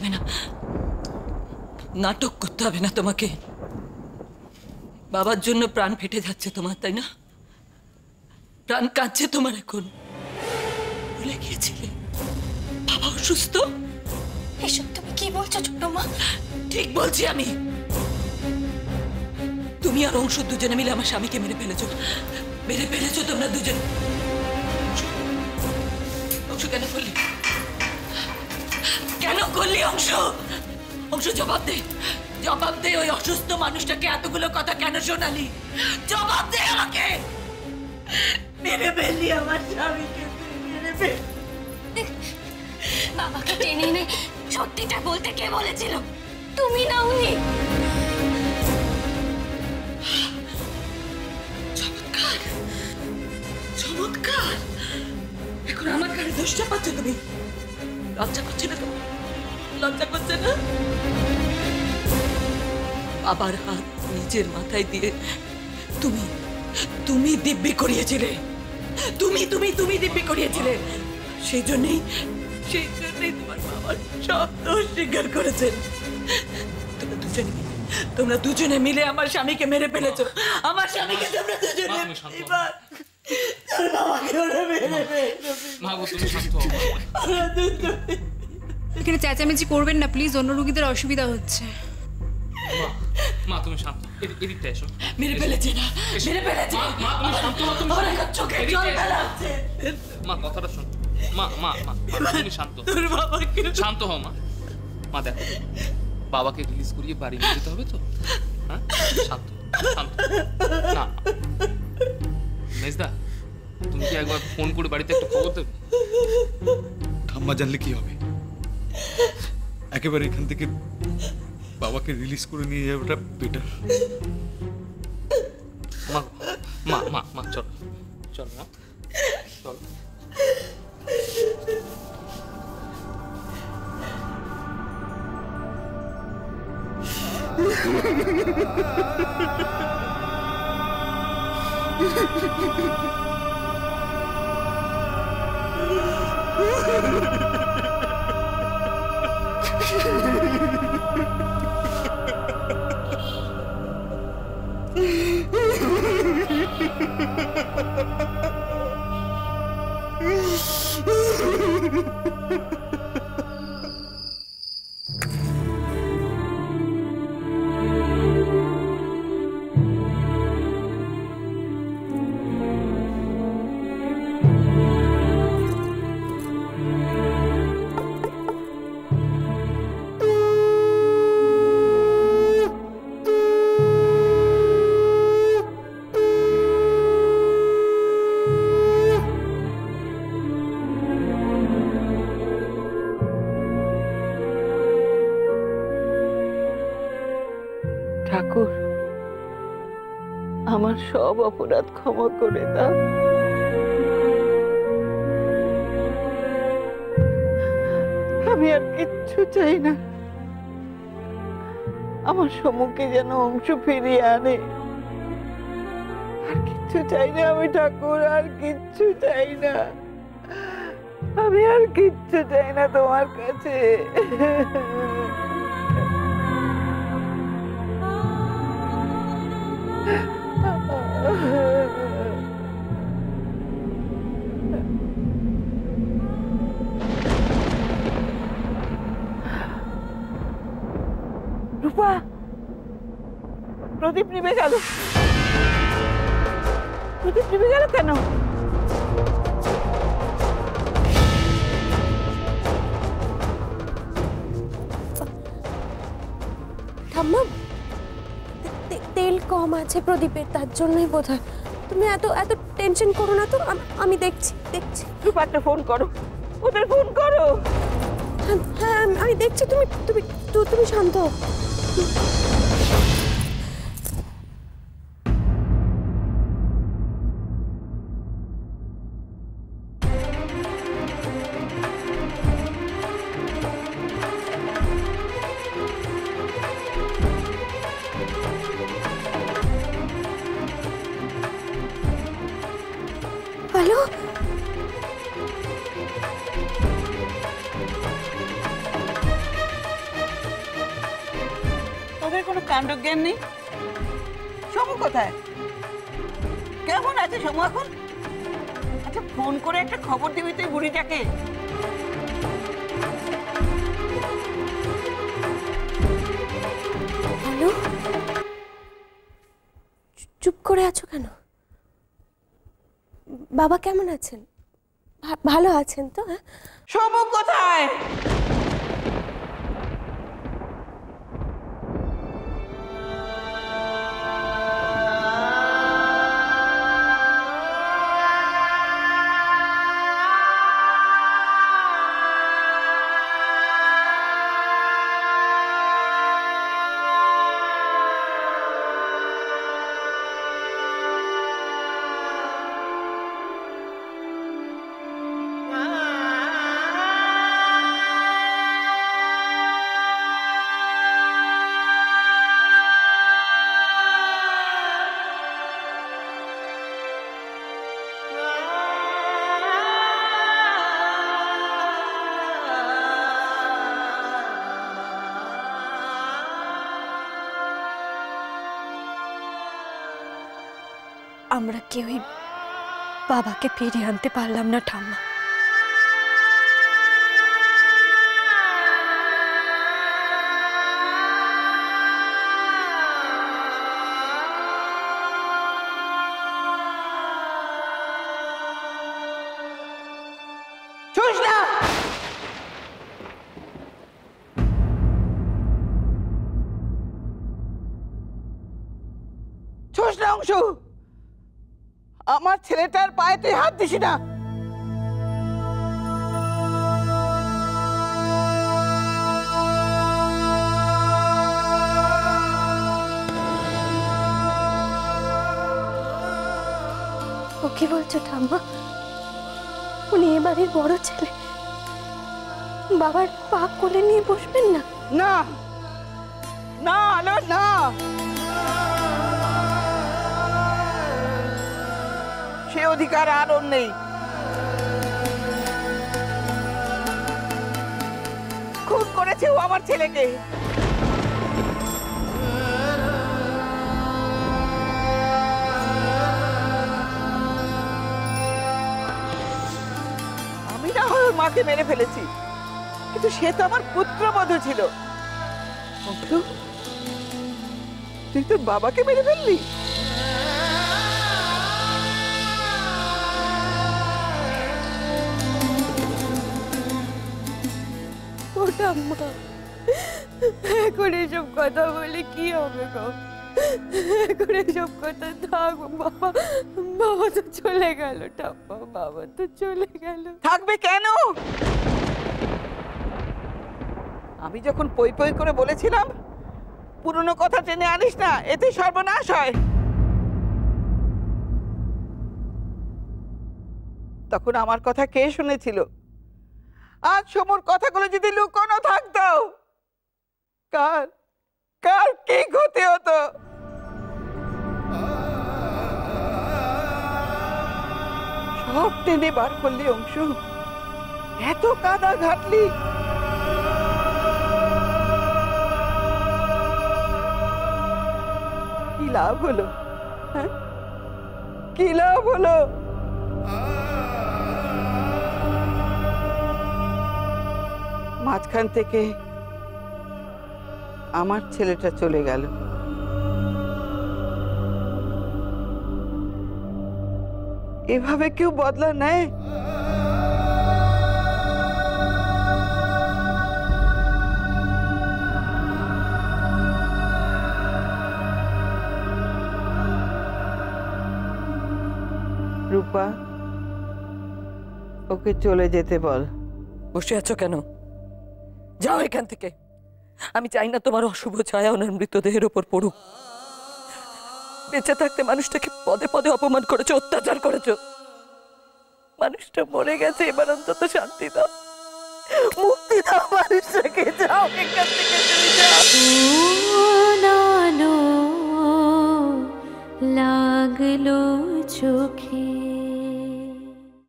হবে না, নাটক করতে হবে না তোমাকে। বাবার জন্য প্রাণ ফেটে যাচ্ছে তোমার, তাই না? প্রাণ কাঁদছে তোমার এখন। ভুলে গিয়েছিলে বাবা অসুস্থ? এসব তুমি কি বলছো ছোট মা? ঠিক বলছি আমি। তুমি আর অংশ দুজনে মিলে আমার স্বামীকে মেরে ফেলেছো, মেরে ফেলেছো তোমরা দুজন। অংশ কেন করলি? কেন করলি অংশ? অংশ জবাব দে, জবাব দে। ওই অসুস্থ মানুষটাকে এতগুলো কথা কেন শোনালি? জবাব দে আমাকে। মেরে ফেললি আমার স্বামীকে, মেরে ফেল। বাবাকে টেনে এনে সত্যিটা বলতে কে বলেছিল? তুমি না উনি? চমৎকার, চমৎকার। এখন আমার কাছে দোষটা পাচ্ছ তুমি? লজ্জা করছে না তোমার? লজ্জা করছে না? বাবার হাত নিজের মাথায় দিয়ে তুমি তুমি দিব্যি করিয়েছিলে। তুমি তুমি তুমি দিব্যি করিয়েছিলে। সেই জন্যই তোমার বাবার সব দোষ স্বীকার করেছেন। তোমরা দুজনে মিলে আমার স্বামীকে মেরে ফেলেছো। আমার স্বামীকে তোমরা দুজনে এখানে চেঁচামেচি করবেন না প্লিজ, অন্য রোগীদের অসুবিধা হচ্ছে। মা তুমি শান্ত, এদিকটা এসো। মেরে ফেলেছে না, মেরে ফেলেছে। মা তুমি শান্ত হও, তুমি চোখে জল ফেলাচ্ছে। মা কথাটা শোনো। মা মা মা তুমি শান্ত, তোর বাবাকে শান্ত হও মা। মা দেখো, বাবাকে রিলিজ করিয়ে বাড়ি নিয়ে যেতে হবে তো। হ্যাঁ, শান্ত শান্ত। না মেজদা, তুমি কি একবার ফোন করে বাড়িতে একটু খবর দেবে? ঠাম্মা জানলে কি হবে? একেবারে এখান থেকে বাবাকে রিলিজ করে নিয়ে যাওয়াটা বেটার। মা মা মা মা চলো চলো মা চলো। ঠাকুর, আমার সব অপরাধ ক্ষমা করে দাও। আমি আর কিচ্ছু চাই না। আমার সম্মুখে যেন অংশ ফিরিয়ে আনে। আর কিচ্ছু চাই না আমি ঠাকুর, আর কিচ্ছু চাই না। আমি আর কিচ্ছু চাই না তোমার কাছে। রূপা, প্রদীপ নিভে গেল। প্রদীপ নিভে গেল কেন? ঠাম্মা, তেল কম আছে প্রদীপের, তার জন্যই বোধহয়। তুমি এত এত টেনশন করো না তো, আমি দেখছি দেখছি। রূপা, একটা ফোন করো, ওদের ফোন করো। হ্যাঁ আমি দেখছি, তুমি তুমি তুমি শান্ত হও। হ্যালো, এসবের কোনো কাণ্ডজ্ঞান নেই। সমু কোথায়? কেমন আছে সমু এখন? আচ্ছা ফোন করে একটা খবর দিবি তুই বুড়িটাকে। হ্যালো, চুপ করে আছো কেন? বাবা কেমন আছেন? ভালো আছেন তো? হ্যাঁ, সমু কোথায়? আমরা কেউই বাবাকে ফিরিয়ে আনতে পারলাম না ঠাম্মা। সুস্না! সুস্না অংশু, আমার ছেলেটার পায়ে তুই হাত দিস না। ও কি বলছো ঠাম্মা? উনি এ বাড়ির বড় ছেলে, বাবার পা কোলে নিয়ে বসবেন না? না না আলো না, সে অধিকার আর ওর নেই। খুন করেছে ও আমার ছেলেকে। আমি না হয় ওর মাকে মেরে ফেলেছি, কিন্তু সে তো আমার পুত্রবধূ ছিল। অংশু, তুই তোর বাবাকে মেরে ফেললি? ও ঠাম্মা, এখন এসব কথা বলে কি হবে গো? এখন এসব কথা থাক, বাবা বাবা তো চলে গেল ঠাম্মা, বাবা তো চলে গেল। থাকবে কেন? আমি যখন পই পই করে বলেছিলাম পুরনো কথা টেনে আনিস না, এতে সর্বনাশ হয়, তখন আমার কথা কে শুনেছিল? আজ সমুর কথাগুলো যদি লুকোনো থাকতো, কার কার কি ক্ষতি হতো? সব টেনে বার করলি অংশু, এত কাদা ঘাটলি। কি লাভ হলো? হ্যাঁ, কি লাভ হলো? মাঝখান থেকে আমার ছেলেটা চলে গেল। এভাবে কেউ বদলা নেয়? রূপা, ওকে চলে যেতে বল। বসে আছো কেন? যাও এখান থেকে। আমি চাই না তোমার অশুভ ছায়া ওনার মৃতদেহের ওপর পড়ুক। বেঁচে থাকতে মানুষটাকে পদে পদে অপমান করেছো, অত্যাচার করেছো। মানুষটা মরে গেছে, এবার অন্তত শান্তি দাও, মুক্তি দাও মানুষটাকে। যাও এখান থেকে, তুমি যাও। লাগলো চোখে